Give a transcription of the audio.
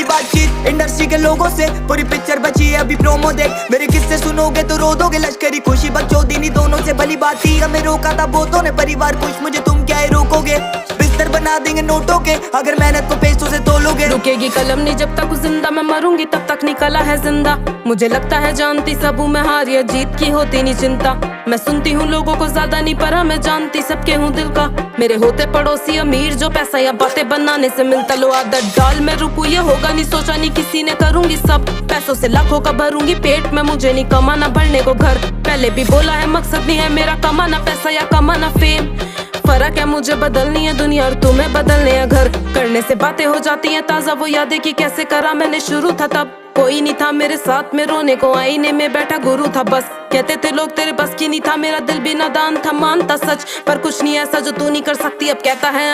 बातचीत इंडस्ट्री के लोगों से, पूरी पिक्चर बची है अभी प्रोमो देख। मेरे किस्से सुनोगे तो रो दोगे, लश्करी खुशी बकचोदी दोनों से भली बात थी। हमें रोका था बहुतों ने, परिवार खुश, मुझे तुम क्या ही रोकोगे। बिस्तर बना देंगे नोटों के अगर मेहनत को पैसों से तोलोगे। रुकेगी कलम नहीं जब तक जिंदा, मैं मरूंगी तब तक निकला है जिंदा। मुझे लगता है जानती सब हूँ मैं, हार या जीत की होती नहीं चिंता। मैं सुनती हूँ लोगों को ज्यादा नहीं, पर मैं जानती सबके हूँ दिल का। मेरे होते पड़ोसी अमीर जो पैसा या बातें बनाने से मिलता, लो आदत डाल मैं रुकू ये होगा नहीं, सोचा नहीं किसी ने करूंगी सब। पैसों से लाखों का भरूंगी पेट में, मुझे नहीं कमाना भरने को घर। पहले भी बोला है मकसद नहीं है मेरा कमाना पैसा या कमाना फेम। फर्क है मुझे बदलनी है दुनिया और तुम्हें बदलने है घर। करने से बातें हो जाती हैं ताजा, वो यादें कि कैसे करा मैंने शुरू था तब। कोई नहीं था मेरे साथ में रोने को, आईने में बैठा गुरु था बस। कहते थे लोग तेरे बस की नहीं था, मेरा दिल भी नादान था, मानता सच। पर कुछ नहीं ऐसा जो तू नहीं कर सकती, अब कहता है